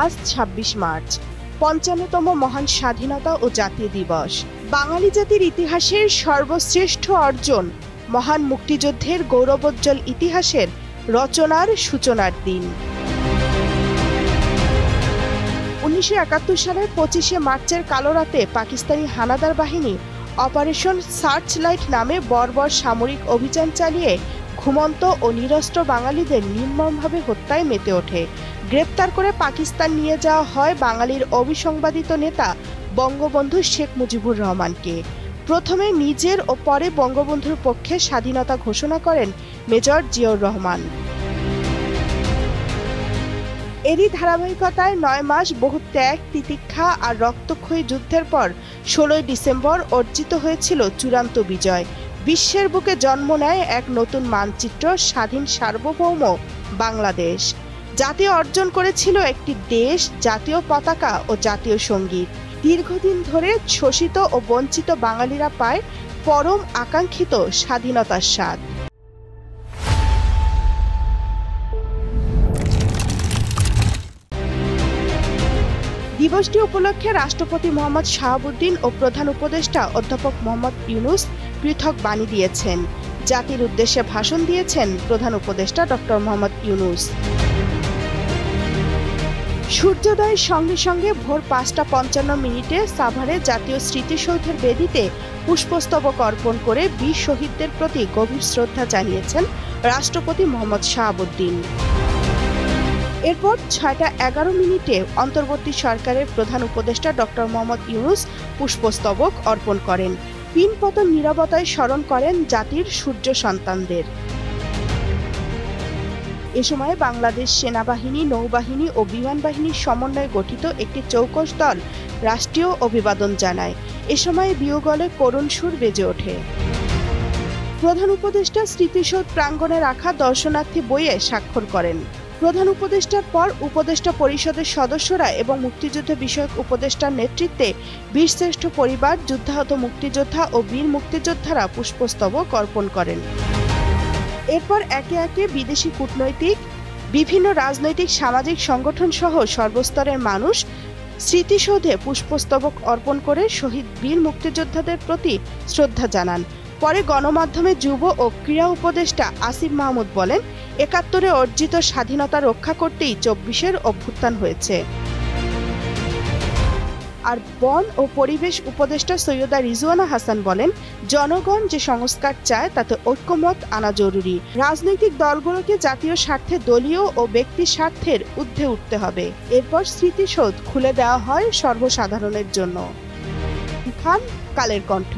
আজ ২৬ মার্চ, ৫৫তম মহান স্বাধীনতা ও জাতীয় দিবস। বাঙালি জাতির ইতিহাসের সর্বশ্রেষ্ঠ অর্জন, মহান মুক্তিযুদ্ধের গৌরবোজ্জ্বল ইতিহাসের রচনার সূচনার দিন। ১৯৭১ সালের ২৫শে মার্চের কালো রাতে পাকিস্তানি হানাদার বাহিনী অপারেশন সার্চলাইট নামে বর্বর সামরিক অভিযান চালিয়ে ঘুমন্ত ও নিরস্ত্র বাঙালিদের নির্মমভাবে হত্যায় মেতে ওঠে। গ্রেপ্তার করে পাকিস্তান নিয়ে যাওয়া হয় বাঙালির অবিসংবাদিত নেতা বঙ্গবন্ধু শেখ মুজিবুর রহমানকে। প্রথমে নিজের ও পরে বঙ্গবন্ধুর পক্ষে স্বাধীনতা ঘোষণা করেন মেজর জিয়াউর রহমান। এরই ধারাবাহিকতায় ৯ মাস বহু ত্যাগ, তিতিক্ষা আর রক্তক্ষয়ী যুদ্ধের পর ১৬ই ডিসেম্বর অর্জিত হয়েছিল চূড়ান্ত বিজয়। বিশ্বের বুকে জন্ম নেয় এক নতুন মানচিত্র, স্বাধীন সার্বভৌম বাংলাদেশ। জাতীয় অর্জন করেছিল একটি দেশ, জাতীয় পতাকা ও জাতীয় সঙ্গীত। দীর্ঘদিন ধরে শোষিত ও বঞ্চিত বাঙালিরা পায় পরম আকাঙ্ক্ষিত স্বাধীনতার স্বাদ। দিবসটি উপলক্ষে রাষ্ট্রপতি মোহাম্মদ শাহাবুদ্দিন ও প্রধান উপদেষ্টা অধ্যাপক মোহাম্মদ ইউনূস পৃথক বাণী দিয়েছেন। জাতির উদ্দেশ্যে ভাষণ দিয়েছেন প্রধান উপদেষ্টা ডক্টর মোহাম্মদ ইউনূস। সূর্যোদয়ের সঙ্গে সঙ্গে ভোর ৫টা ৫৫ সাভারে জাতীয় স্মৃতিসৌধের বেদিতে পুষ্পস্তবক অর্পণ করে বীর শহীদদের প্রতি গভীর শ্রদ্ধা জানিয়েছেন রাষ্ট্রপতি মোহাম্মদ শাহাবুদ্দিন। এরপর ৬টা ১১ অন্তর্বর্তী সরকারের প্রধান উপদেষ্টা ডক্টর মোহাম্মদ ইউনূস পুষ্পস্তবক অর্পণ করেন। পিনপতন নীরবতায় স্মরণ করেন জাতির সূর্য সন্তানদের। এ সময় বাংলাদেশ সেনাবাহিনী, নৌবাহিনী ও বিমান বাহিনীর সমন্বয়ে গঠিত একটি চৌকস দল রাষ্ট্রীয় অভিবাদন জানায়। এ সময় বিয়োগলে করুণ সুর বেজে ওঠে। প্রধান উপদেষ্টা স্মৃতিসৌধ প্রাঙ্গণে রাখা দর্শনার্থী বইয়ে স্বাক্ষর করেন। প্রধান উপদেষ্টার পর উপদেষ্টা পরিষদের সদস্যরা এবং মুক্তিযুদ্ধ বিষয়ক উপদেষ্টার নেতৃত্বে বীরশ্রেষ্ঠ পরিবার, যুদ্ধাহত মুক্তিযোদ্ধা ও বীর মুক্তিযোদ্ধারা পুষ্পস্তবক অর্পণ করেন। এরপর একে একে বিদেশি কূটনৈতিক, বিভিন্ন রাজনৈতিক সামাজিক সংগঠন সহ সর্বস্তরের মানুষ স্মৃতিসৌধে পুষ্পস্তবক অর্পণ করে শহীদ বীর মুক্তিযোদ্ধাদের প্রতি শ্রদ্ধা জানান। পরে গণমাধ্যমে যুব ও ক্রীড়া উপদেষ্টা আসিফ মাহমুদ বলেন, ৭১-এ অর্জিত স্বাধীনতা রক্ষা করতেই ২৪-এর অভ্যুত্থান হয়েছে। আর বন ও পরিবেশ উপদেষ্টা সৈয়দা রিজওয়ানা হাসান বলেন, জনগণ যে সংস্কার চায় তাতে ঐক্যমত আনা জরুরি। রাজনৈতিক দলগুলোকে জাতীয় স্বার্থে দলীয় ও ব্যক্তি স্বার্থের ঊর্ধ্বে উঠতে হবে। এরপর স্মৃতিসৌধ খুলে দেওয়া হয় সর্বসাধারণের জন্য। খান, কালের কণ্ঠ।